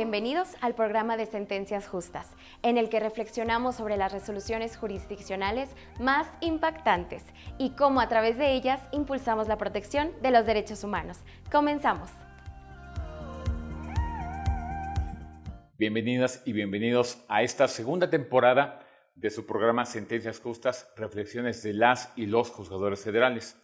bienvenidos al programa de Sentencias Justas, en el que reflexionamos sobre las resoluciones jurisdiccionales más impactantes y cómo a través de ellas impulsamos la protección de los derechos humanos. Comenzamos. Bienvenidas y bienvenidos a esta segunda temporada de su programa Sentencias Justas, reflexiones de las y los juzgadores federales.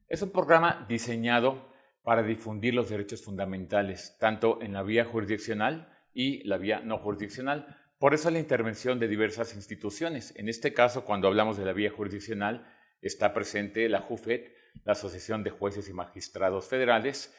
Es un programa diseñado para difundir los derechos fundamentales, tanto en la vía jurisdiccional y la vía no jurisdiccional. Por eso la intervención de diversas instituciones. En este caso, cuando hablamos de la vía jurisdiccional, está presente la JUFET, la Asociación de Jueces y Magistrados Federales,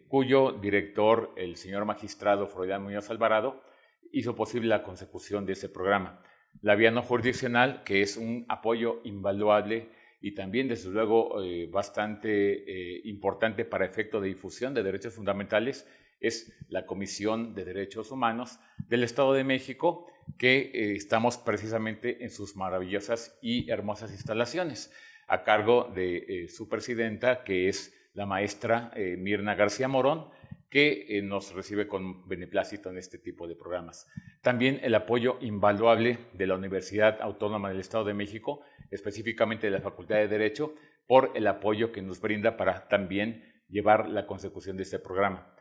cuyo director, el señor magistrado Froilán Muñoz Alvarado, hizo posible la consecución de este programa. La vía no jurisdiccional, que es un apoyo invaluable y también, desde luego, bastante importante para efecto de difusión de derechos fundamentales, es la Comisión de Derechos Humanos del Estado de México, que estamos precisamente en sus maravillosas y hermosas instalaciones, a cargo de su presidenta, que es la maestra Mirna García Morón, que nos recibe con beneplácito en este tipo de programas. También el apoyo invaluable de la Universidad Autónoma del Estado de México, específicamente de la Facultad de Derecho, por el apoyo que nos brinda para también llevar la consecución de este programa.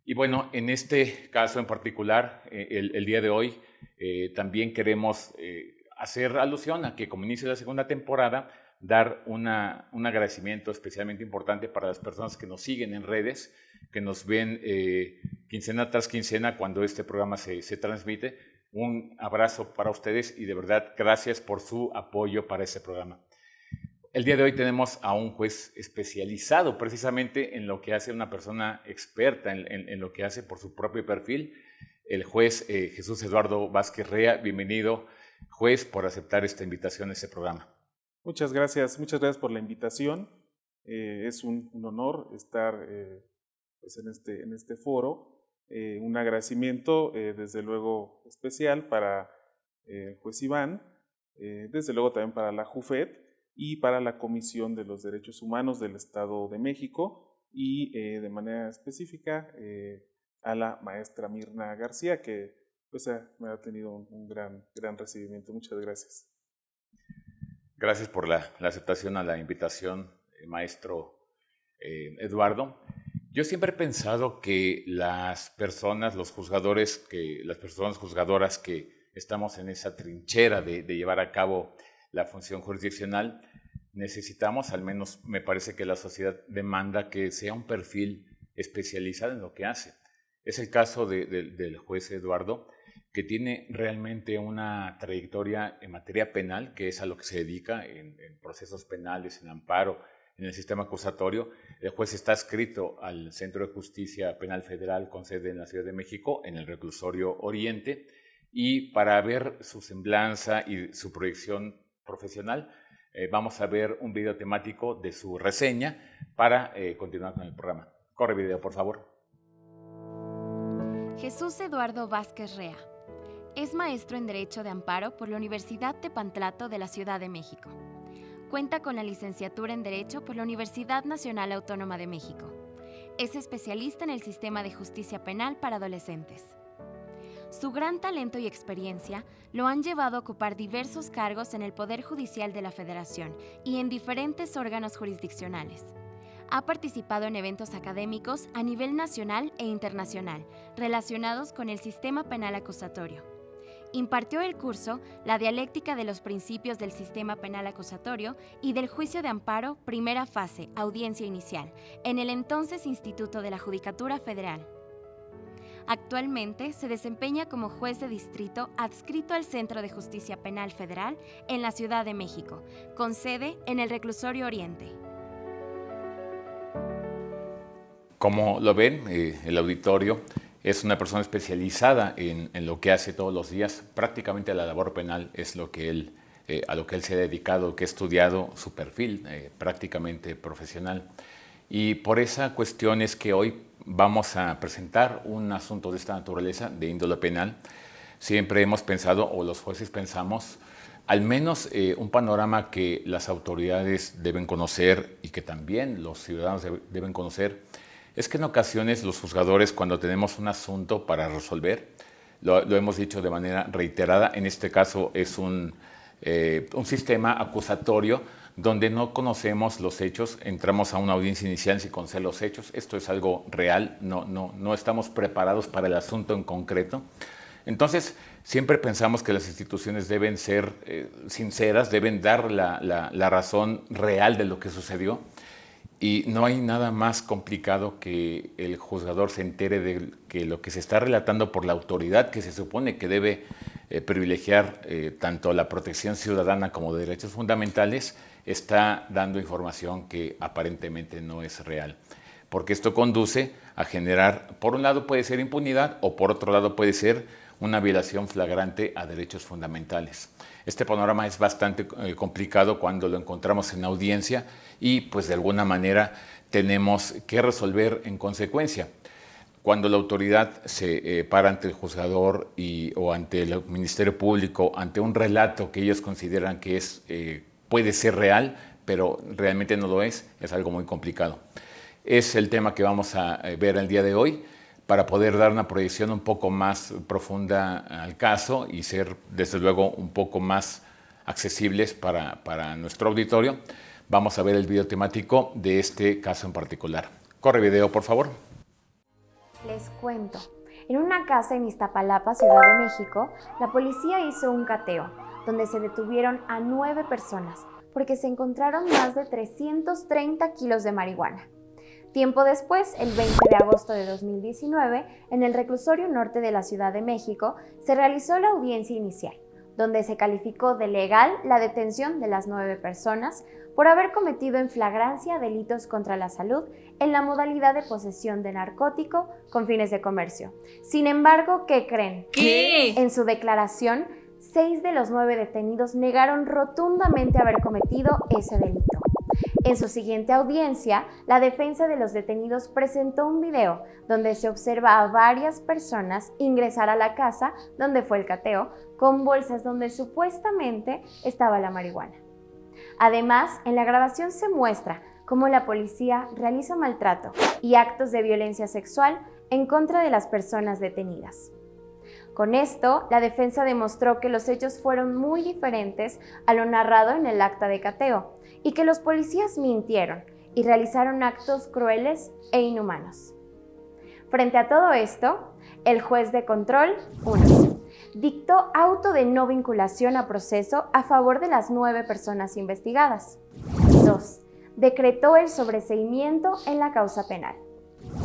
Y bueno, en este caso en particular, el día de hoy, también queremos hacer alusión a que como inicio de la segunda temporada, dar un agradecimiento especialmente importante para las personas que nos siguen en redes, que nos ven quincena tras quincena cuando este programa se transmite. Un abrazo para ustedes y de verdad gracias por su apoyo para este programa. El día de hoy tenemos a un juez especializado precisamente en lo que hace una persona experta en lo que hace por su propio perfil, el juez Jesús Eduardo Vázquez Rea. Bienvenido, juez, por aceptar esta invitación a este programa. Muchas gracias por la invitación. Es un honor estar pues en este foro. Un agradecimiento desde luego especial para el juez Iván, desde luego también para la JUFET y para la Comisión de los Derechos Humanos del Estado de México y de manera específica a la maestra Mirna García, que pues me ha tenido un gran recibimiento. Muchas gracias. Gracias por la aceptación a la invitación, maestro Eduardo. Yo siempre he pensado que las personas juzgadoras que estamos en esa trinchera de llevar a cabo la función jurisdiccional, necesitamos, al menos me parece que la sociedad demanda que sea un perfil especializado en lo que hace. Es el caso del juez Eduardo, que tiene realmente una trayectoria en materia penal, que es a lo que se dedica en procesos penales, en amparo, en el sistema acusatorio. El juez está adscrito al Centro de Justicia Penal Federal con sede en la Ciudad de México, en el Reclusorio Oriente, y para ver su semblanza y su proyección profesional, vamos a ver un video temático de su reseña para continuar con el programa. Corre video, por favor. Jesús Eduardo Vázquez Rea es maestro en Derecho de Amparo por la Universidad Tepantlato de la Ciudad de México. Cuenta con la licenciatura en Derecho por la Universidad Nacional Autónoma de México. Es especialista en el sistema de justicia penal para adolescentes. Su gran talento y experiencia lo han llevado a ocupar diversos cargos en el Poder Judicial de la Federación y en diferentes órganos jurisdiccionales. Ha participado en eventos académicos a nivel nacional e internacional relacionados con el sistema penal acusatorio. Impartió el curso La dialéctica de los principios del sistema penal acusatorio y del juicio de amparo, primera fase, audiencia inicial, en el entonces Instituto de la Judicatura Federal. Actualmente se desempeña como juez de distrito adscrito al Centro de Justicia Penal Federal en la Ciudad de México, con sede en el Reclusorio Oriente. Como lo ven, el auditorio es una persona especializada en lo que hace todos los días. Prácticamente la labor penal es a lo que él se ha dedicado, que ha estudiado su perfil prácticamente profesional. Y por esa cuestión es que hoy vamos a presentar un asunto de esta naturaleza, de índole penal. Siempre hemos pensado, o los jueces pensamos, al menos un panorama que las autoridades deben conocer y que también los ciudadanos deben conocer, Es que en ocasiones los juzgadores, cuando tenemos un asunto para resolver, lo hemos dicho de manera reiterada, en este caso es un sistema acusatorio donde no conocemos los hechos, entramos a una audiencia inicial sin conocer los hechos, esto es algo real, no estamos preparados para el asunto en concreto. Entonces, siempre pensamos que las instituciones deben ser sinceras, deben dar la razón real de lo que sucedió, y no hay nada más complicado que el juzgador se entere de que lo que se está relatando por la autoridad, que se supone que debe privilegiar tanto la protección ciudadana como derechos fundamentales, está dando información que aparentemente no es real. Porque esto conduce a generar, por un lado puede ser impunidad o por otro lado puede ser una violación flagrante a derechos fundamentales. Este panorama es bastante complicado cuando lo encontramos en audiencia y pues de alguna manera tenemos que resolver en consecuencia. Cuando la autoridad se para ante el juzgador o ante el Ministerio Público, ante un relato que ellos consideran que puede ser real, pero realmente no lo es algo muy complicado. Es el tema que vamos a ver el día de hoy para poder dar una proyección un poco más profunda al caso y ser, desde luego, un poco más accesibles para nuestro auditorio. Vamos a ver el video temático de este caso en particular. Corre video, por favor. Les cuento. En una casa en Iztapalapa, Ciudad de México, la policía hizo un cateo, donde se detuvieron a 9 personas, porque se encontraron más de 330 kilos de marihuana. Tiempo después, el 20 de agosto de 2019, en el reclusorio norte de la Ciudad de México, se realizó la audiencia inicial, donde se calificó de legal la detención de las 9 personas por haber cometido en flagrancia delitos contra la salud en la modalidad de posesión de narcótico con fines de comercio. Sin embargo, ¿qué creen? ¿Qué? En su declaración, 6 de los 9 detenidos negaron rotundamente haber cometido ese delito. En su siguiente audiencia, la defensa de los detenidos presentó un video donde se observa a varias personas ingresar a la casa donde fue el cateo con bolsas donde supuestamente estaba la marihuana. Además, en la grabación se muestra cómo la policía realiza maltrato y actos de violencia sexual en contra de las personas detenidas. Con esto, la defensa demostró que los hechos fueron muy diferentes a lo narrado en el acta de cateo y que los policías mintieron y realizaron actos crueles e inhumanos. Frente a todo esto, el juez de control 1 dictó auto de no vinculación a proceso a favor de las 9 personas investigadas. 2. Decretó el sobreseimiento en la causa penal.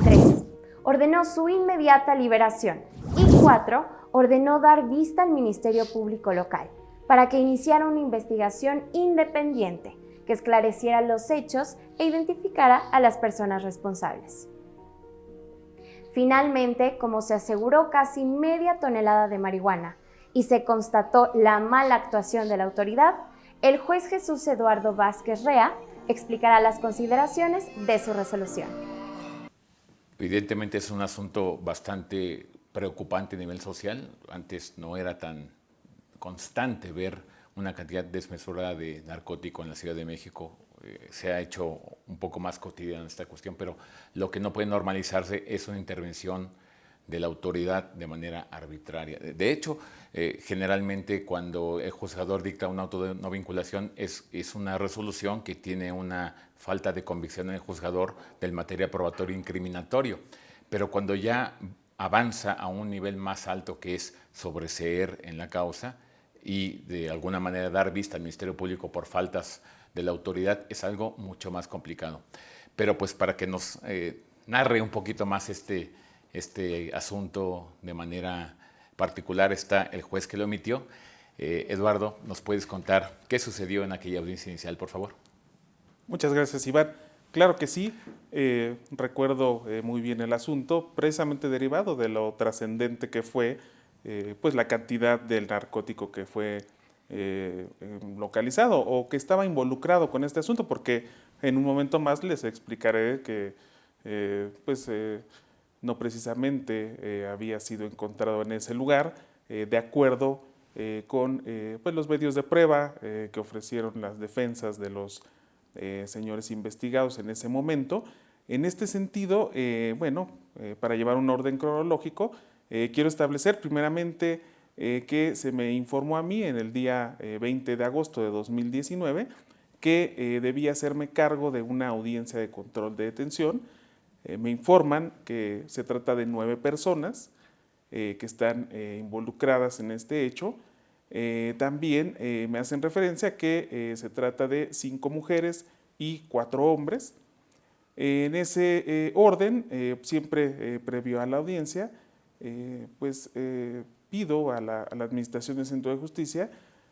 3. Ordenó su inmediata liberación. Y 4. Ordenó dar vista al Ministerio Público local para que iniciara una investigación independiente que esclareciera los hechos e identificara a las personas responsables. Finalmente, como se aseguró casi media tonelada de marihuana y se constató la mala actuación de la autoridad, el juez Jesús Eduardo Vázquez Rea explicará las consideraciones de su resolución. Evidentemente es un asunto bastante preocupante a nivel social. Antes no era tan constante ver una cantidad desmesurada de narcótico en la Ciudad de México. Se ha hecho un poco más cotidiana esta cuestión, pero lo que no puede normalizarse es una intervención de la autoridad de manera arbitraria. De hecho, generalmente cuando el juzgador dicta un auto de no vinculación es una resolución que tiene una falta de convicción en el juzgador del material probatorio incriminatorio, pero cuando ya avanza a un nivel más alto, que es sobreseer en la causa y de alguna manera dar vista al Ministerio Público por faltas de la autoridad, es algo mucho más complicado. Pero pues para que nos narre un poquito más este asunto de manera particular está el juez que lo emitió. Eduardo, ¿nos puedes contar qué sucedió en aquella audiencia inicial, por favor? Muchas gracias, Iván. Claro que sí, recuerdo muy bien el asunto, precisamente derivado de lo trascendente que fue pues la cantidad del narcótico que fue localizado o que estaba involucrado con este asunto, porque en un momento más les explicaré que no precisamente había sido encontrado en ese lugar, de acuerdo con pues los medios de prueba que ofrecieron las defensas de los señores investigados en ese momento. En este sentido, para llevar un orden cronológico, quiero establecer primeramente que se me informó a mí en el día 20 de agosto de 2019 que debía hacerme cargo de una audiencia de control de detención. Me informan que se trata de 9 personas que están involucradas en este hecho. También me hacen referencia a que se trata de 5 mujeres y 4 hombres. En ese orden, siempre previo a la audiencia, pido a la Administración del Centro de Justicia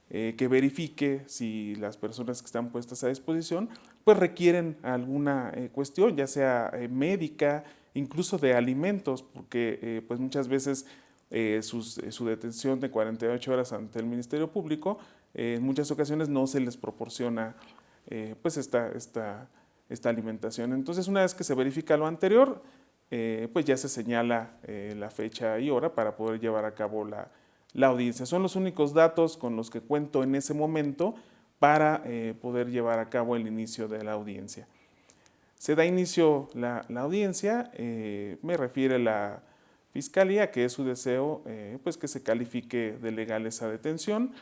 que verifique si las personas que están puestas a disposición pues requieren alguna cuestión, ya sea médica, incluso de alimentos, porque pues muchas veces su detención de 48 horas ante el Ministerio Público, en muchas ocasiones no se les proporciona pues esta alimentación. Entonces, una vez que se verifica lo anterior, pues ya se señala la fecha y hora para poder llevar a cabo la audiencia. Son los únicos datos con los que cuento en ese momento para poder llevar a cabo el inicio de la audiencia. Se da inicio la audiencia, me refiere la Fiscalía que es su deseo pues que se califique de legal esa detención,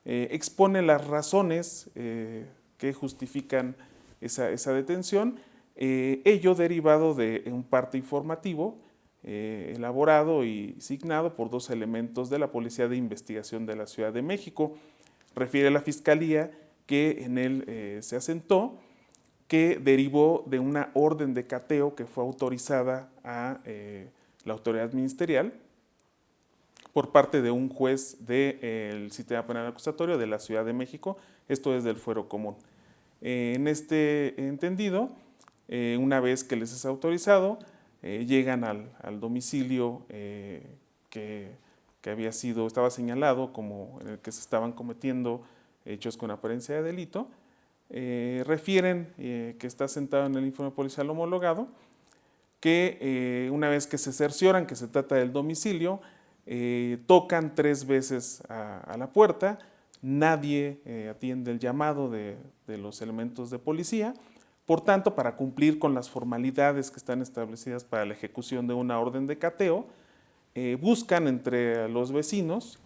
expone las razones que justifican esa detención, ello derivado de un parte informativo elaborado y signado por 2 elementos de la Policía de Investigación de la Ciudad de México. Refiere la Fiscalía que en él se asentó que derivó de una orden de cateo que fue autorizada a la autoridad ministerial por parte de un juez del Sistema Penal Acusatorio de la Ciudad de México, esto es del Fuero Común. En este entendido, una vez que les es autorizado, llegan al domicilio que estaba señalado como en el que se estaban cometiendo hechos con apariencia de delito. Refieren que está sentado en el informe policial homologado, que una vez que se cercioran que se trata del domicilio, tocan 3 veces a la puerta, nadie atiende el llamado de los elementos de policía. Por tanto, para cumplir con las formalidades que están establecidas para la ejecución de una orden de cateo, buscan entre los vecinos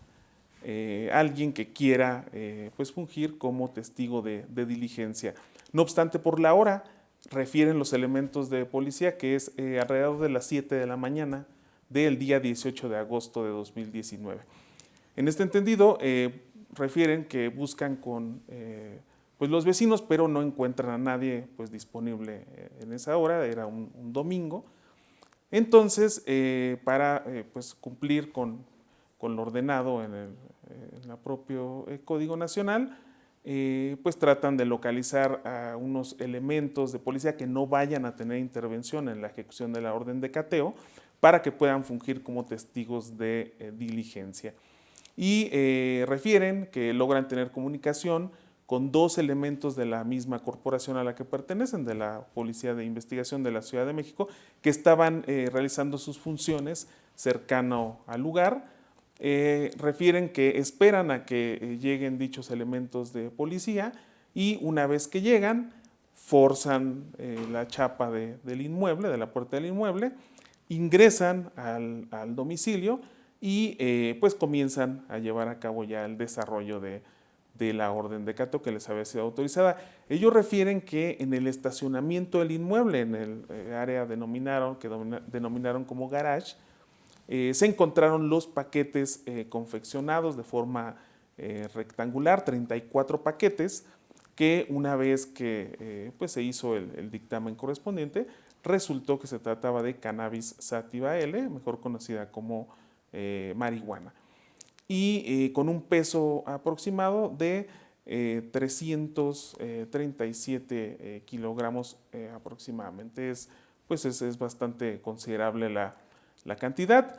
alguien que quiera pues fungir como testigo de diligencia. No obstante, por la hora, refieren los elementos de policía que es alrededor de las 7 de la mañana del día 18 de agosto de 2019. En este entendido, refieren que buscan con pues los vecinos, pero no encuentran a nadie pues disponible en esa hora, era un domingo. Entonces, para pues cumplir con lo ordenado en el propio Código Nacional, pues tratan de localizar a unos elementos de policía que no vayan a tener intervención en la ejecución de la orden de cateo para que puedan fungir como testigos de diligencia. Y refieren que logran tener comunicación con 2 elementos de la misma corporación a la que pertenecen, de la Policía de Investigación de la Ciudad de México, que estaban realizando sus funciones cercano al lugar. Refieren que esperan a que lleguen dichos elementos de policía y una vez que llegan, forzan la chapa del inmueble, de la puerta del inmueble, ingresan al domicilio y pues comienzan a llevar a cabo ya el desarrollo de la orden de cateo que les había sido autorizada. Ellos refieren que en el estacionamiento del inmueble, en el área que denominaron como garage, se encontraron los paquetes confeccionados de forma rectangular, 34 paquetes, que una vez que pues se hizo el dictamen correspondiente, resultó que se trataba de cannabis sativa L, mejor conocida como marihuana, y con un peso aproximado de 337 kilogramos aproximadamente. Es bastante considerable la cantidad.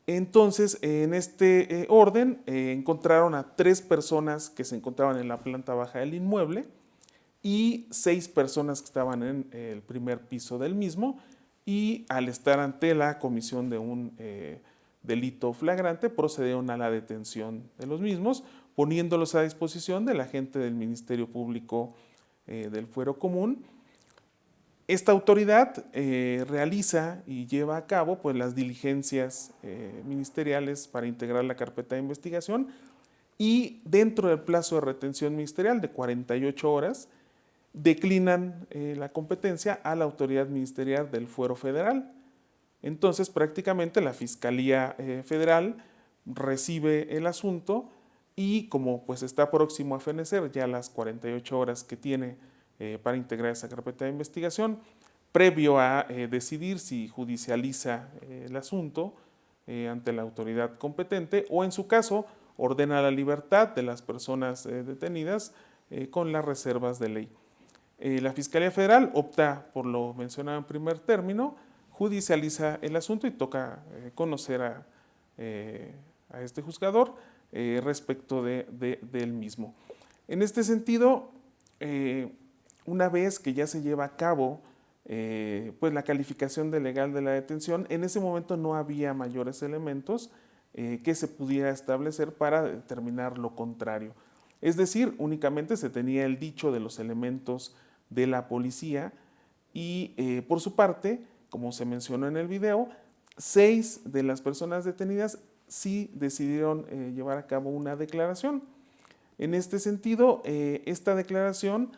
Entonces, en este orden, encontraron a 3 personas que se encontraban en la planta baja del inmueble y 6 personas que estaban en el primer piso del mismo, y al estar ante la comisión de un delito flagrante, procedieron a la detención de los mismos, poniéndolos a disposición del agente del Ministerio Público del Fuero Común, Esta autoridad realiza y lleva a cabo pues, las diligencias ministeriales para integrar la carpeta de investigación y dentro del plazo de retención ministerial de 48 horas declinan la competencia a la autoridad ministerial del fuero federal. Entonces prácticamente la Fiscalía Federal recibe el asunto y como pues está próximo a fenecer ya las 48 horas que tiene para integrar esa carpeta de investigación, previo a decidir si judicializa el asunto ante la autoridad competente o en su caso ordena la libertad de las personas detenidas con las reservas de ley. La Fiscalía Federal opta por lo mencionado en primer término, judicializa el asunto y toca conocer a este juzgador respecto del mismo. En este sentido, una vez que ya se lleva a cabo pues la calificación de legal de la detención, en ese momento no había mayores elementos que se pudiera establecer para determinar lo contrario. Es decir, únicamente se tenía el dicho de los elementos de la policía y por su parte, como se mencionó en el video, 6 de las personas detenidas sí decidieron llevar a cabo una declaración. En este sentido, esta declaración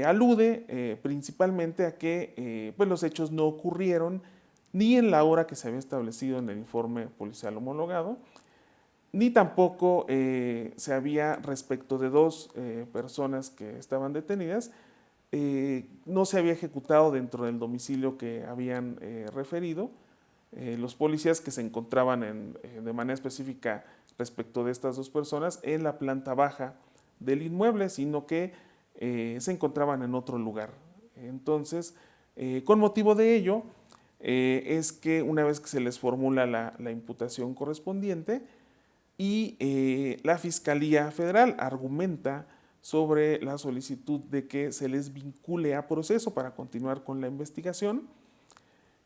alude principalmente a que pues los hechos no ocurrieron ni en la hora que se había establecido en el informe policial homologado, ni tampoco se había, respecto de 2 personas que estaban detenidas, no se había ejecutado dentro del domicilio que habían referido los policías que se encontraban de manera específica respecto de estas 2 personas en la planta baja del inmueble, sino que se encontraban en otro lugar. Entonces, con motivo de ello, es que una vez que se les formula la imputación correspondiente y la Fiscalía Federal argumenta sobre la solicitud de que se les vincule a proceso para continuar con la investigación,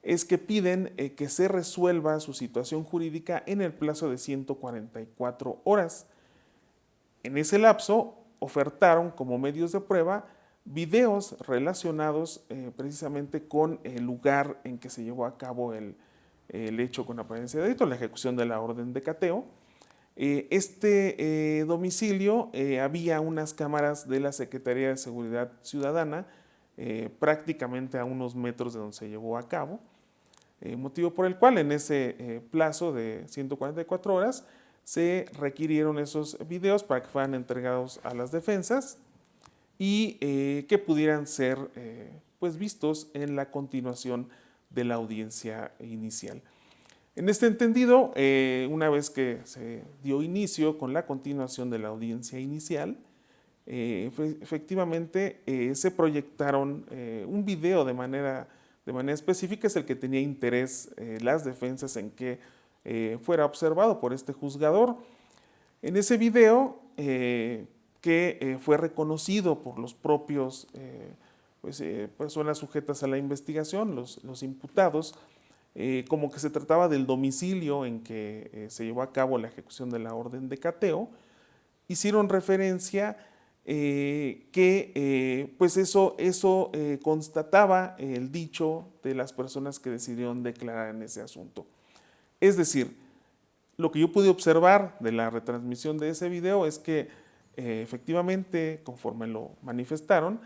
es que piden que se resuelva su situación jurídica en el plazo de 144 horas. En ese lapso ofertaron como medios de prueba videos relacionados precisamente con el lugar en que se llevó a cabo el hecho con apariencia de delito, la ejecución de la orden de cateo. Domicilio había unas cámaras de la Secretaría de Seguridad Ciudadana prácticamente a unos metros de donde se llevó a cabo, motivo por el cual en ese plazo de 144 horas se requirieron esos videos para que fueran entregados a las defensas y que pudieran ser pues vistos en la continuación de la audiencia inicial. En este entendido, una vez que se dio inicio con la continuación de la audiencia inicial, efectivamente se proyectaron un video de manera específica, es el que tenía interés las defensas en que fuera observado por este juzgador. En ese video, que fue reconocido por los propios personas sujetas a la investigación, los imputados, como que se trataba del domicilio en que se llevó a cabo la ejecución de la orden de cateo, hicieron referencia que pues eso constataba el dicho de las personas que decidieron declarar en ese asunto. Es decir, lo que yo pude observar de la retransmisión de ese video es que efectivamente, conforme lo manifestaron,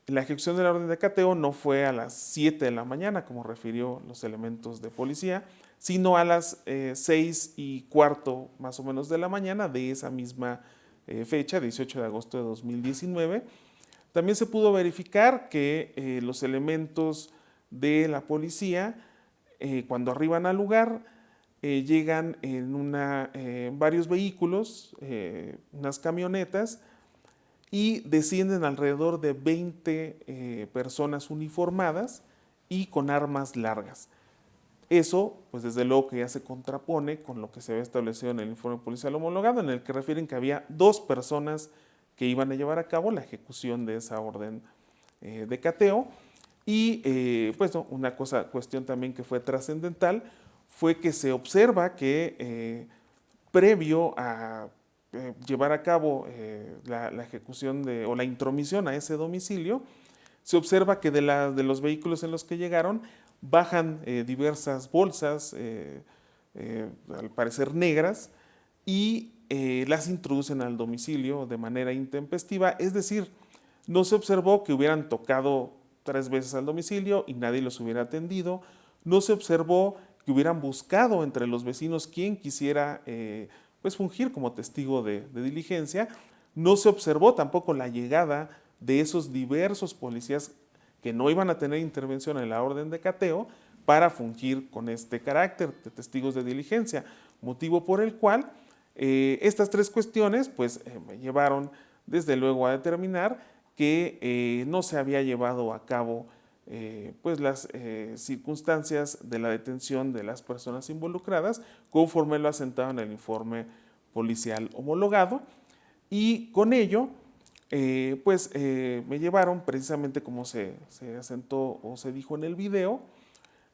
la ejecución de la orden de cateo no fue a las 7 de la mañana, como refirió los elementos de policía, sino a las 6:15 más o menos de la mañana de esa misma fecha, 18 de agosto de 2019. También se pudo verificar que los elementos de la policía, cuando arriban al lugar, llegan en varios vehículos, unas camionetas, y descienden alrededor de 20 personas uniformadas y con armas largas. Eso, pues desde luego que ya se contrapone con lo que se había establecido en el informe policial homologado, en el que refieren que había 2 personas que iban a llevar a cabo la ejecución de esa orden de cateo. Y pues no, una cuestión también que fue trascendental fue que se observa que previo a llevar a cabo la ejecución o la intromisión a ese domicilio, se observa que de los vehículos en los que llegaron bajan diversas bolsas, al parecer negras, y las introducen al domicilio de manera intempestiva, es decir, no se observó que hubieran tocado 3 veces al domicilio y nadie los hubiera atendido, no se observó que hubieran buscado entre los vecinos quien quisiera pues fungir como testigo de diligencia, no se observó tampoco la llegada de esos diversos policías que no iban a tener intervención en la orden de cateo para fungir con este carácter de testigos de diligencia, motivo por el cual estas 3 cuestiones pues me llevaron desde luego a determinar que no se había llevado a cabo pues las circunstancias de la detención de las personas involucradas conforme lo asentado en el informe policial homologado, y con ello me llevaron precisamente como se asentó o se dijo en el video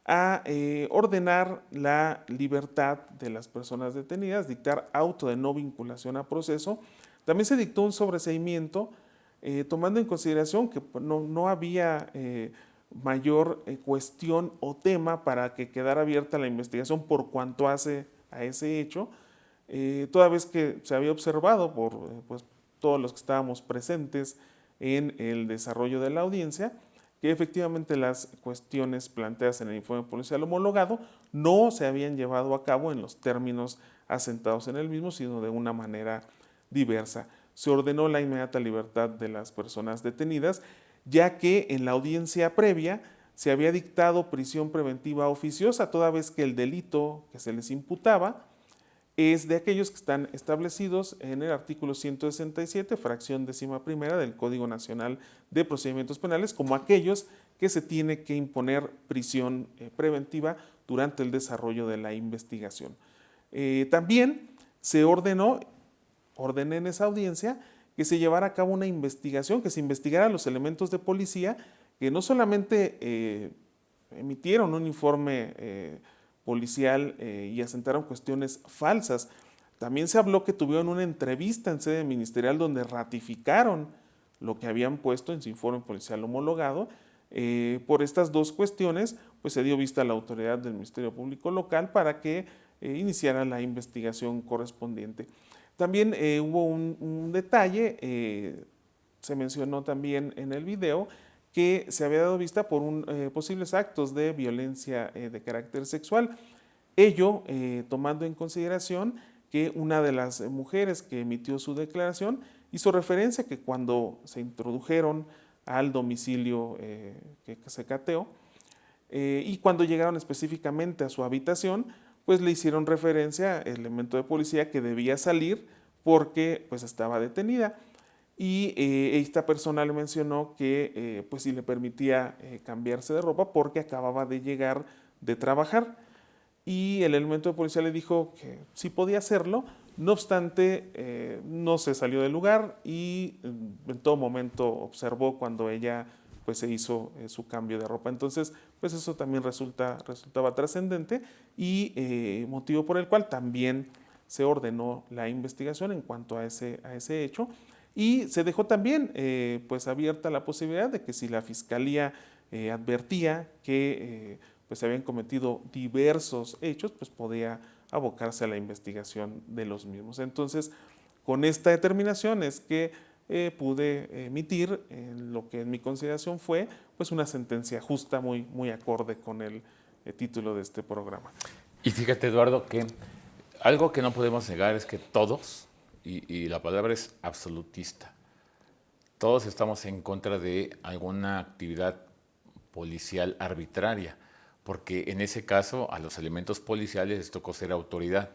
a ordenar la libertad de las personas detenidas, dictar auto de no vinculación a proceso. También se dictó un sobreseimiento tomando en consideración que no había mayor cuestión o tema para que quedara abierta la investigación por cuanto hace a ese hecho, toda vez que se había observado por todos los que estábamos presentes en el desarrollo de la audiencia, que efectivamente las cuestiones planteadas en el informe policial homologado no se habían llevado a cabo en los términos asentados en el mismo, sino de una manera diversa. Se ordenó la inmediata libertad de las personas detenidas, ya que en la audiencia previa se había dictado prisión preventiva oficiosa, toda vez que el delito que se les imputaba es de aquellos que están establecidos en el artículo 167, fracción 11ª del Código Nacional de Procedimientos Penales, como aquellos que se tiene que imponer prisión preventiva durante el desarrollo de la investigación. También se ordené en esa audiencia que se llevara a cabo una investigación, que se investigara los elementos de policía que no solamente emitieron un informe policial y asentaron cuestiones falsas. También se habló que tuvieron una entrevista en sede ministerial donde ratificaron lo que habían puesto en su informe policial homologado. Por estas 2 cuestiones, pues se dio vista a la autoridad del Ministerio Público Local para que iniciara la investigación correspondiente. También hubo un detalle, se mencionó también en el video, que se había dado vista por posibles actos de violencia de carácter sexual. Ello tomando en consideración que una de las mujeres que emitió su declaración hizo referencia que cuando se introdujeron al domicilio que se cateó y cuando llegaron específicamente a su habitación, pues le hicieron referencia al elemento de policía que debía salir porque pues estaba detenida. Y esta persona le mencionó que pues si le permitía cambiarse de ropa porque acababa de llegar de trabajar, y el elemento de policía le dijo que sí podía hacerlo, no obstante no se salió del lugar y en todo momento observó cuando ella pues se hizo su cambio de ropa. Entonces pues eso también resultaba trascendente y motivo por el cual también se ordenó la investigación en cuanto a ese hecho. Y se dejó también pues abierta la posibilidad de que si la Fiscalía advertía que pues se habían cometido diversos hechos, pues podía abocarse a la investigación de los mismos. Entonces, con esta determinación es que pude emitir lo que en mi consideración fue pues una sentencia justa, muy acorde con el título de este programa. Y fíjate, Eduardo, que algo que no podemos negar es que todos, y la palabra es absolutista, todos estamos en contra de alguna actividad policial arbitraria, porque en ese caso a los elementos policiales les tocó ser autoridad,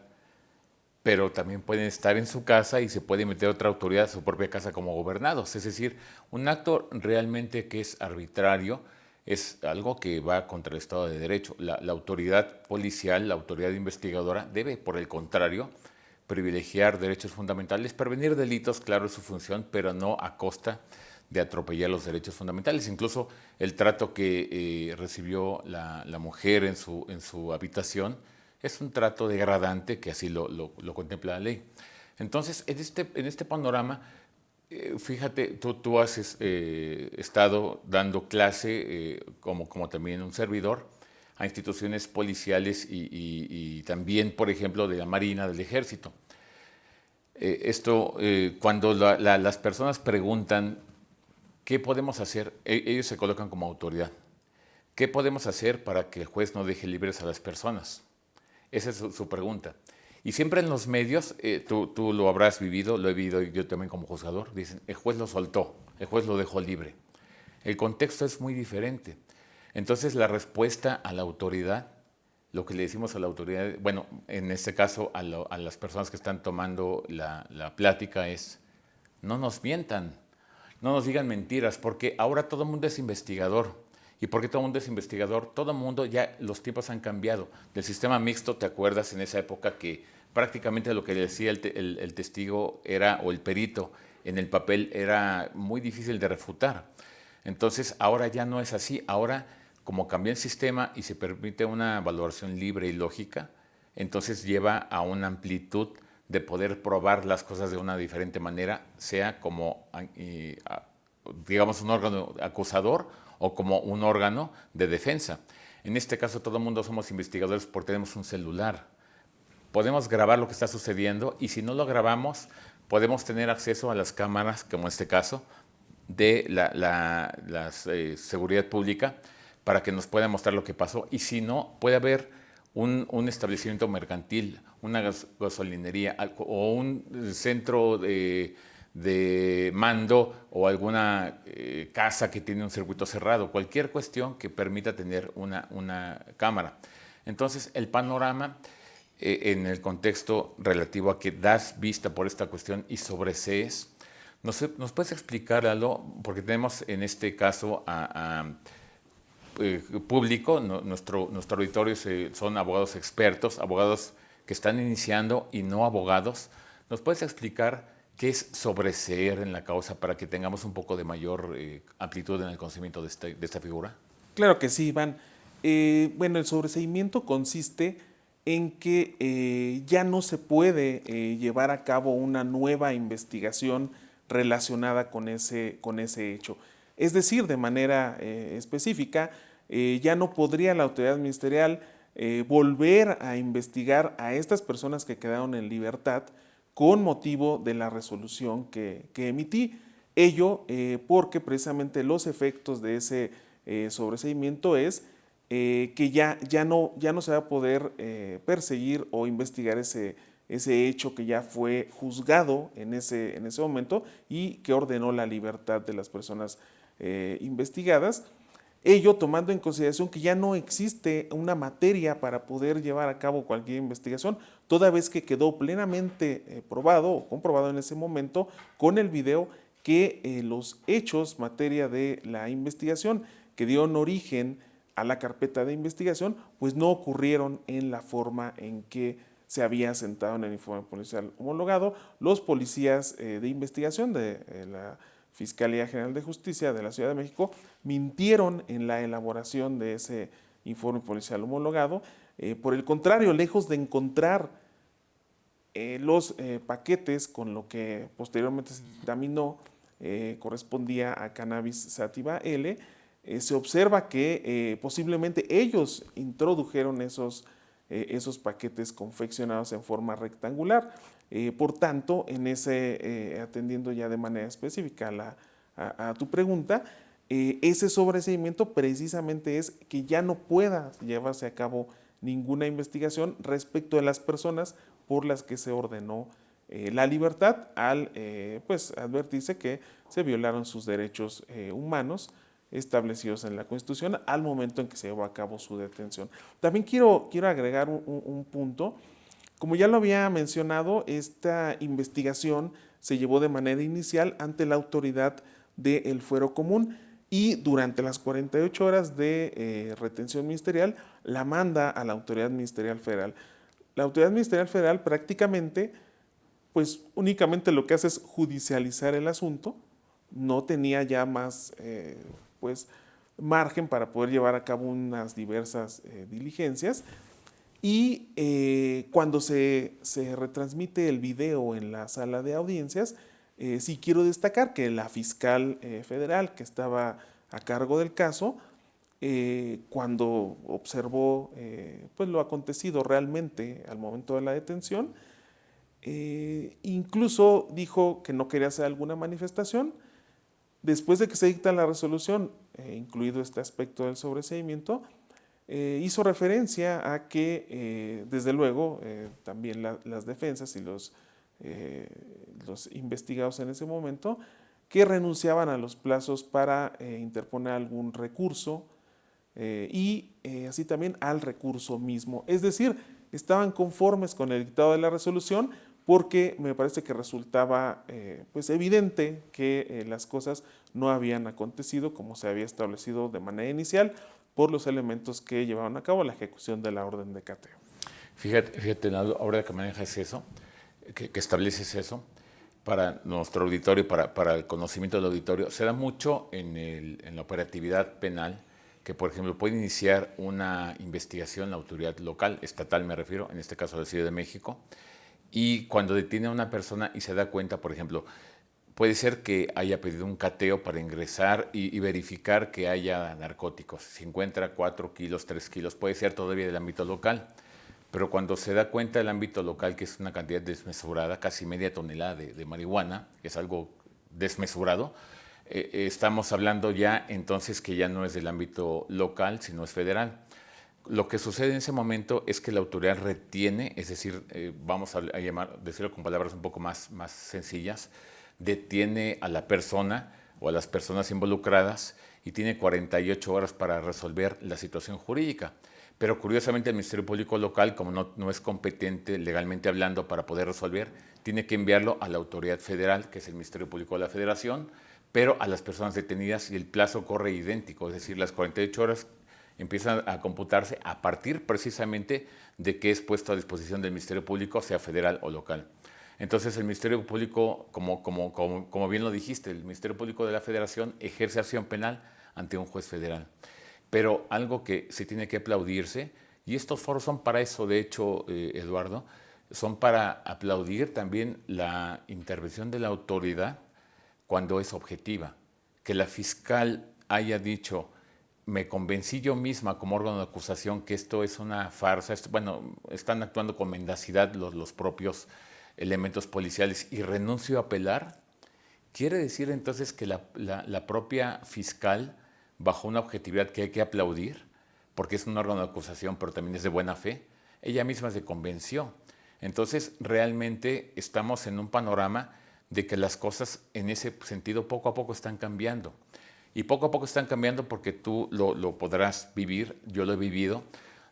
pero también pueden estar en su casa y se puede meter otra autoridad a su propia casa como gobernados. Es decir, un acto realmente que es arbitrario es algo que va contra el Estado de Derecho. La autoridad policial, la autoridad investigadora debe, por el contrario, privilegiar derechos fundamentales, prevenir delitos, claro, es su función, pero no a costa de atropellar los derechos fundamentales. Incluso el trato que recibió la mujer en su habitación es un trato degradante que así lo contempla la ley. Entonces, en este panorama, Fíjate, tú has estado dando clase, como también un servidor, a instituciones policiales y también, por ejemplo, de la Marina, del Ejército. Cuando las personas preguntan qué podemos hacer, ellos se colocan como autoridad. ¿Qué podemos hacer para que el juez no deje libres a las personas? Esa es su pregunta. Y siempre en los medios, tú lo habrás vivido, lo he vivido yo también como juzgador, dicen, el juez lo soltó, el juez lo dejó libre. El contexto es muy diferente. Entonces la respuesta a la autoridad, lo que le decimos a la autoridad, bueno, en este caso a las personas que están tomando la plática es, no nos mientan, no nos digan mentiras, porque ahora todo el mundo es investigador. ¿Y por qué todo el mundo es investigador? Todo el mundo, ya los tiempos han cambiado. Del sistema mixto, ¿te acuerdas en esa época que prácticamente lo que decía el testigo era, o el perito en el papel, era muy difícil de refutar? Entonces ahora ya no es así. Ahora, como cambió el sistema y se permite una valoración libre y lógica, entonces lleva a una amplitud de poder probar las cosas de una diferente manera, sea como, digamos, un órgano acusador o como un órgano de defensa. En este caso, todo el mundo somos investigadores porque tenemos un celular. Podemos grabar lo que está sucediendo y si no lo grabamos, podemos tener acceso a las cámaras, como en este caso, de la seguridad pública para que nos pueda mostrar lo que pasó. Y si no, puede haber un establecimiento mercantil, una gasolinería o un centro de mando o alguna casa que tiene un circuito cerrado, cualquier cuestión que permita tener una cámara. Entonces, el panorama en el contexto relativo a que das vista por esta cuestión y sobresees, ¿nos puedes explicar algo? Porque tenemos en este caso público, nuestro auditorio son abogados expertos, abogados que están iniciando y no abogados. ¿Nos puedes explicar qué es sobreseer en la causa para que tengamos un poco de mayor amplitud en el conocimiento de esta figura? Claro que sí, Iván. Bueno, el sobreseimiento consiste en que ya no se puede llevar a cabo una nueva investigación relacionada con ese hecho. Es decir, de manera específica, ya no podría la autoridad ministerial volver a investigar a estas personas que quedaron en libertad con motivo de la resolución que emití. Ello porque precisamente los efectos de ese sobreseimiento es que ya no se va a poder perseguir o investigar ese hecho que ya fue juzgado en ese momento y que ordenó la libertad de las personas investigadas. Ello tomando en consideración que ya no existe una materia para poder llevar a cabo cualquier investigación, toda vez que quedó plenamente probado o comprobado en ese momento con el video que los hechos materia de la investigación que dieron origen a la carpeta de investigación, pues no ocurrieron en la forma en que se había sentado en el informe policial homologado. Los policías de investigación de la Fiscalía General de Justicia de la Ciudad de México mintieron en la elaboración de ese informe policial homologado. Por el contrario, lejos de encontrar los paquetes con lo que posteriormente se dictaminó correspondía a cannabis sativa L, se observa que posiblemente ellos introdujeron esos paquetes confeccionados en forma rectangular. Por tanto, atendiendo ya de manera específica a tu pregunta, ese sobreseimiento precisamente es que ya no pueda llevarse a cabo ninguna investigación respecto de las personas por las que se ordenó la libertad al pues advertirse que se violaron sus derechos humanos establecidos en la Constitución al momento en que se llevó a cabo su detención. También quiero agregar un punto. Como ya lo había mencionado, esta investigación se llevó de manera inicial ante la autoridad del Fuero Común y durante las 48 horas de retención ministerial la manda a la Autoridad Ministerial Federal. La Autoridad Ministerial Federal prácticamente, pues únicamente lo que hace es judicializar el asunto, no tenía ya más pues margen para poder llevar a cabo unas diversas diligencias. Y cuando se retransmite el video en la sala de audiencias, Sí quiero destacar que la fiscal federal que estaba a cargo del caso, cuando observó pues lo acontecido realmente al momento de la detención, incluso dijo que no quería hacer alguna manifestación. Después de que se dicta la resolución, incluido este aspecto del sobreseimiento, hizo referencia a que, desde luego, también las defensas y los investigados en ese momento, que renunciaban a los plazos para interponer algún recurso y así también al recurso mismo. Es decir, estaban conformes con el dictado de la resolución, porque me parece que resultaba pues evidente que las cosas no habían acontecido como se había establecido de manera inicial por los elementos que llevaban a cabo la ejecución de la orden de cateo. Fíjate, ahora que manejas eso, que estableces eso, para nuestro auditorio, para el conocimiento del auditorio, se da mucho en la operatividad penal, que por ejemplo puede iniciar una investigación la autoridad local, estatal me refiero, en este caso la Ciudad de México, y cuando detiene a una persona y se da cuenta, por ejemplo, puede ser que haya pedido un cateo para ingresar y verificar que haya narcóticos. Si encuentra 4 kilos, 3 kilos, puede ser todavía del ámbito local. Pero cuando se da cuenta del ámbito local, que es una cantidad desmesurada, casi media tonelada de marihuana, que es algo desmesurado, estamos hablando ya entonces que ya no es del ámbito local, sino es federal. Lo que sucede en ese momento es que la autoridad retiene, es decir, vamos a decirlo con palabras un poco más sencillas, detiene a la persona o a las personas involucradas y tiene 48 horas para resolver la situación jurídica. Pero curiosamente el Ministerio Público local, como no es competente legalmente hablando para poder resolver, tiene que enviarlo a la autoridad federal, que es el Ministerio Público de la Federación, pero a las personas detenidas y el plazo corre idéntico, es decir, las 48 horas empiezan a computarse a partir precisamente de que es puesto a disposición del Ministerio Público, sea federal o local. Entonces el Ministerio Público, como bien lo dijiste, el Ministerio Público de la Federación ejerce acción penal ante un juez federal. Pero algo que se tiene que aplaudirse, y estos foros son para eso, de hecho, Eduardo, son para aplaudir también la intervención de la autoridad cuando es objetiva. Que la fiscal haya dicho, me convencí yo misma como órgano de acusación que esto es una farsa, están actuando con mendacidad los propios elementos policiales y renuncio a apelar, quiere decir entonces que la propia fiscal, bajo una objetividad que hay que aplaudir, porque es un órgano de acusación, pero también es de buena fe, ella misma se convenció. Entonces, realmente estamos en un panorama de que las cosas en ese sentido poco a poco están cambiando. Y poco a poco están cambiando porque tú lo podrás vivir, yo lo he vivido,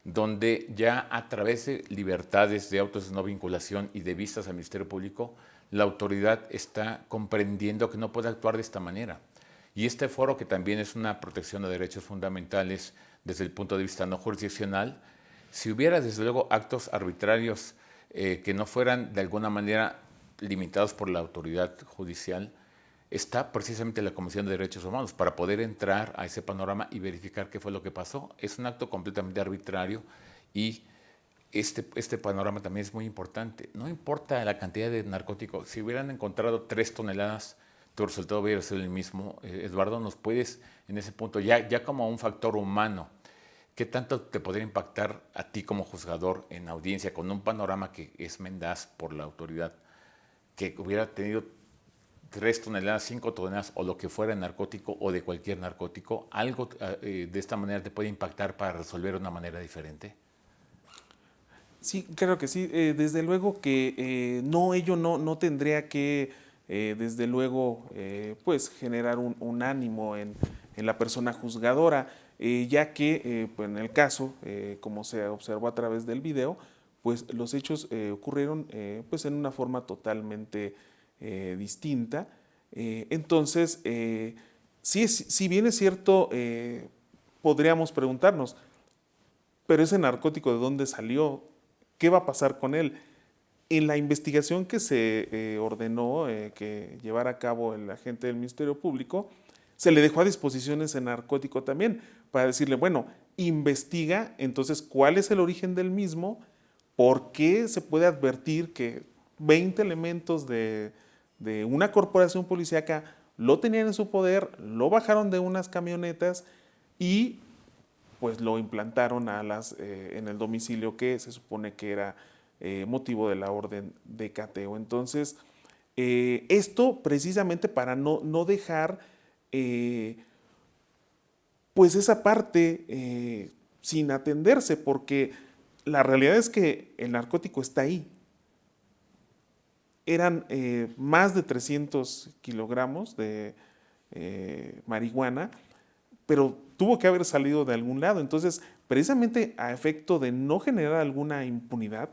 donde ya a través de libertades de autos de no vinculación y de vistas al Ministerio Público, la autoridad está comprendiendo que no puede actuar de esta manera. Y este foro, que también es una protección de derechos fundamentales desde el punto de vista no jurisdiccional, si hubiera desde luego actos arbitrarios que no fueran de alguna manera limitados por la autoridad judicial, está precisamente la Comisión de Derechos Humanos para poder entrar a ese panorama y verificar qué fue lo que pasó. Es un acto completamente arbitrario y este panorama también es muy importante. No importa la cantidad de narcóticos, si hubieran encontrado 3 toneladas, tu resultado hubiera sido el mismo. Eduardo, ¿nos puedes en ese punto, ya como un factor humano, qué tanto te podría impactar a ti como juzgador en audiencia con un panorama que es mendaz por la autoridad, que hubiera tenido 3 toneladas, 5 toneladas o lo que fuera narcótico o de cualquier narcótico, algo de esta manera te puede impactar para resolver de una manera diferente? Sí, creo que sí. Desde luego que ello no tendría que, desde luego, pues generar un ánimo en la persona juzgadora, ya que pues en el caso, como se observó a través del video, pues los hechos ocurrieron pues en una forma totalmente distinta. Entonces, si bien es cierto, podríamos preguntarnos, pero ese narcótico, ¿de dónde salió? ¿Qué va a pasar con él? En la investigación que se ordenó que llevara a cabo el agente del Ministerio Público, se le dejó a disposición ese narcótico también, para decirle, bueno, investiga entonces cuál es el origen del mismo, por qué se puede advertir que 20 elementos de de una corporación policíaca, lo tenían en su poder, lo bajaron de unas camionetas y pues lo implantaron en el domicilio que se supone que era motivo de la orden de cateo. Entonces, esto precisamente para no dejar pues esa parte sin atenderse, porque la realidad es que el narcótico está ahí. Eran más de 300 kilogramos de marihuana, pero tuvo que haber salido de algún lado. Entonces, precisamente a efecto de no generar alguna impunidad,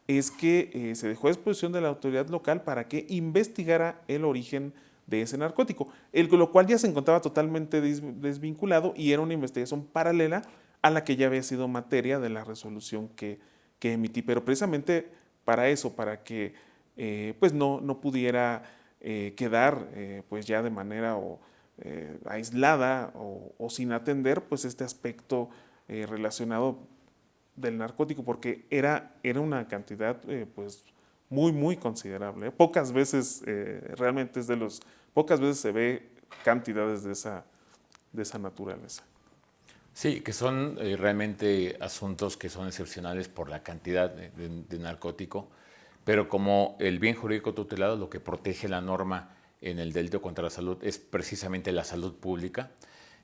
es que se dejó a disposición de la autoridad local para que investigara el origen de ese narcótico, lo cual ya se encontraba totalmente desvinculado y era una investigación paralela a la que ya había sido materia de la resolución que emití. Pero precisamente para eso, para que pues no pudiera quedar pues ya de manera aislada o sin atender pues este aspecto relacionado del narcótico, porque era una cantidad pues muy considerable. Pocas veces, realmente pocas veces se ve cantidades de esa naturaleza. Sí, que son realmente asuntos que son excepcionales por la cantidad de narcótico, pero como el bien jurídico tutelado, lo que protege la norma en el delito contra la salud es precisamente la salud pública,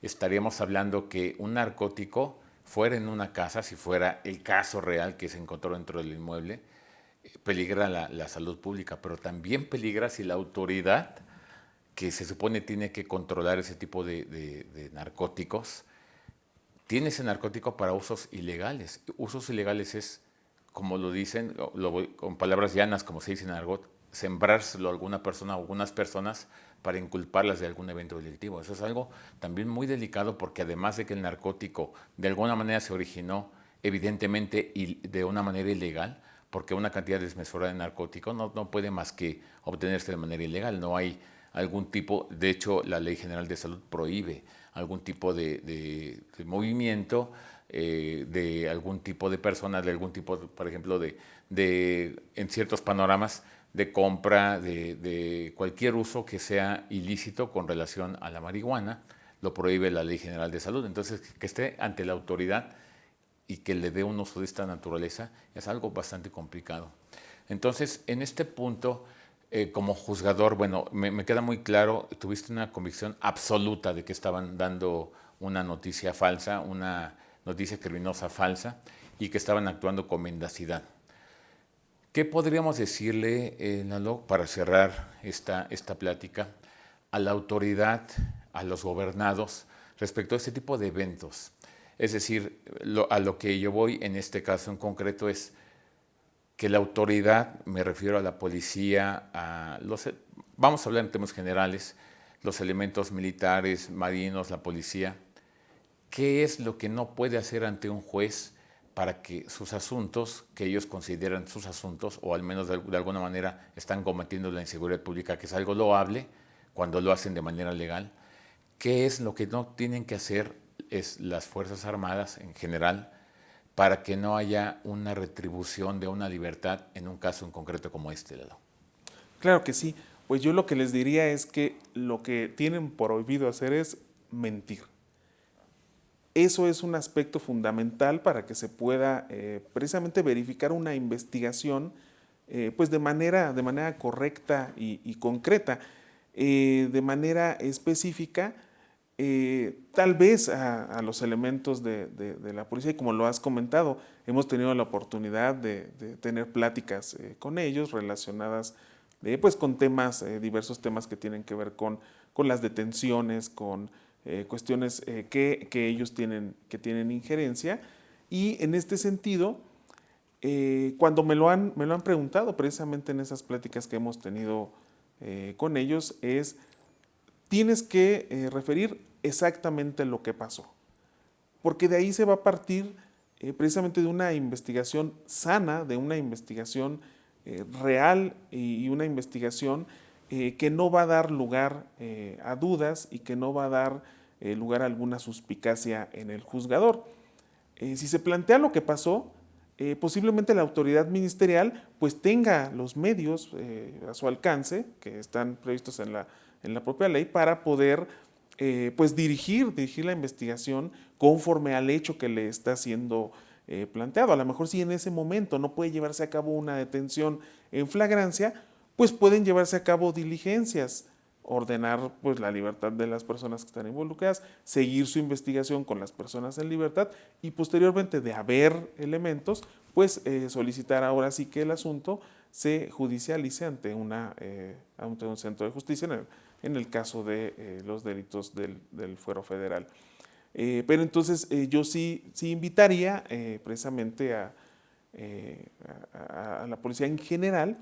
estaríamos hablando que un narcótico fuera en una casa, si fuera el caso real que se encontró dentro del inmueble, peligra la salud pública, pero también peligra si la autoridad que se supone tiene que controlar ese tipo de narcóticos, tiene ese narcótico para usos ilegales. Usos ilegales es, como lo dicen, con palabras llanas, como se dice en argot, sembrárselo a alguna persona o algunas personas para inculparlas de algún evento delictivo. Eso es algo también muy delicado porque además de que el narcótico de alguna manera se originó evidentemente y de una manera ilegal, porque una cantidad desmesurada de narcótico no puede más que obtenerse de manera ilegal. No hay algún tipo, de hecho la Ley General de Salud prohíbe algún tipo de movimiento, de algún tipo de personas, de algún tipo, por ejemplo, en ciertos panoramas, de compra, de cualquier uso que sea ilícito con relación a la marihuana, lo prohíbe la Ley General de Salud. Entonces, que esté ante la autoridad y que le dé un uso de esta naturaleza es algo bastante complicado. Entonces, en este punto, como juzgador, bueno, me queda muy claro, tuviste una convicción absoluta de que estaban dando una noticia falsa, una noticia criminosa falsa y que estaban actuando con mendacidad. ¿Qué podríamos decirle, Lalo, para cerrar esta plática, a la autoridad, a los gobernados, respecto a este tipo de eventos? Es decir, a lo que yo voy en este caso en concreto es que la autoridad, me refiero a la policía, vamos a hablar en términos generales, los elementos militares, marinos, la policía, ¿qué es lo que no puede hacer ante un juez para que sus asuntos, que ellos consideran sus asuntos, o al menos de alguna manera están combatiendo la inseguridad pública, que es algo loable cuando lo hacen de manera legal? ¿Qué es lo que no tienen que hacer las Fuerzas Armadas en general para que no haya una retribución de una libertad en un caso en concreto como este, Lalo? Claro que sí. Pues yo lo que les diría es que lo que tienen prohibido hacer es mentir. Eso es un aspecto fundamental para que se pueda precisamente verificar una investigación pues de manera correcta y concreta, de manera específica, tal vez a los elementos de la policía, y como lo has comentado, hemos tenido la oportunidad de tener pláticas con ellos relacionadas pues con temas, diversos temas que tienen que ver con las detenciones, con cuestiones que ellos tienen injerencia, y en este sentido, cuando me lo han preguntado precisamente en esas pláticas que hemos tenido con ellos, tienes que referir exactamente lo que pasó, porque de ahí se va a partir precisamente de una investigación sana, de una investigación real y una investigación que no va a dar lugar a dudas y que no va a dar lugar a alguna suspicacia en el juzgador. Si se plantea lo que pasó, posiblemente la autoridad ministerial pues tenga los medios a su alcance, que están previstos en la propia ley, para poder pues dirigir la investigación conforme al hecho que le está siendo planteado. A lo mejor si en ese momento no puede llevarse a cabo una detención en flagrancia, pues pueden llevarse a cabo diligencias, ordenar pues la libertad de las personas que están involucradas, seguir su investigación con las personas en libertad y posteriormente, de haber elementos, pues solicitar ahora sí que el asunto se judicialice ante un centro de justicia en el caso de los delitos del fuero federal. Pero entonces yo sí invitaría precisamente a la policía en general,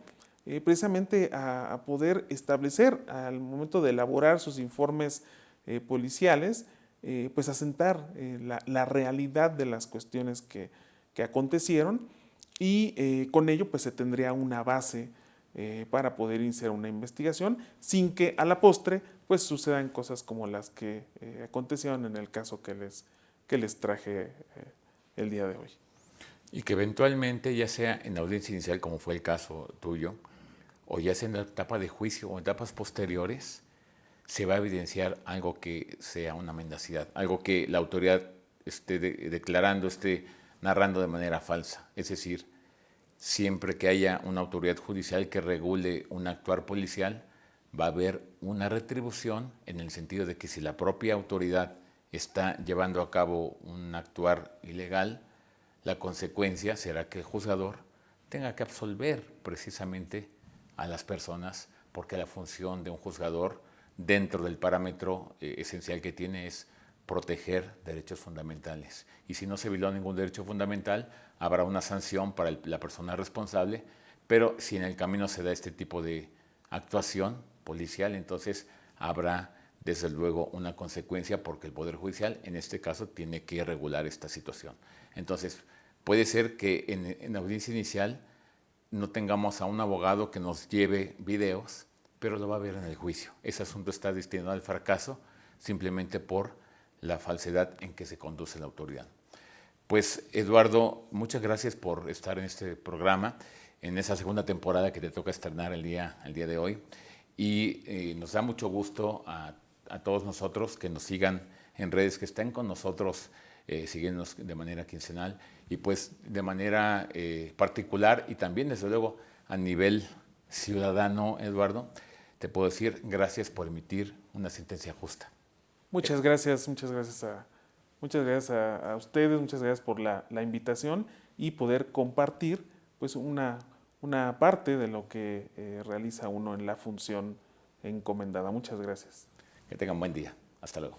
precisamente a poder establecer al momento de elaborar sus informes policiales, pues asentar la realidad de las cuestiones que acontecieron y con ello pues se tendría una base para poder iniciar una investigación sin que a la postre pues sucedan cosas como las que acontecieron en el caso que les traje el día de hoy. Y que eventualmente, ya sea en la audiencia inicial, como fue el caso tuyo, o ya sea en la etapa de juicio o en etapas posteriores, se va a evidenciar algo que sea una mendacidad, algo que la autoridad esté declarando, esté narrando de manera falsa. Es decir, siempre que haya una autoridad judicial que regule un actuar policial, va a haber una retribución en el sentido de que si la propia autoridad está llevando a cabo un actuar ilegal, la consecuencia será que el juzgador tenga que absolver precisamente a las personas, porque la función de un juzgador dentro del parámetro esencial que tiene es proteger derechos fundamentales. Y si no se violó ningún derecho fundamental, habrá una sanción para la persona responsable, pero si en el camino se da este tipo de actuación policial, entonces habrá desde luego una consecuencia, porque el Poder Judicial en este caso tiene que regular esta situación. Entonces puede ser que en la audiencia inicial no tengamos a un abogado que nos lleve videos, pero lo va a ver en el juicio. Ese asunto está destinado al fracaso simplemente por la falsedad en que se conduce la autoridad. Pues Eduardo, muchas gracias por estar en este programa, en esa segunda temporada que te toca estrenar el día de hoy. Y nos da mucho gusto a todos nosotros que nos sigan en redes, que estén con nosotros siguiéndonos de manera quincenal y pues de manera particular y también desde luego a nivel ciudadano, Eduardo, te puedo decir gracias por emitir una sentencia justa. Muchas gracias a ustedes, muchas gracias por la invitación y poder compartir pues una parte de lo que realiza uno en la función encomendada. Muchas gracias. Que tengan buen día. Hasta luego.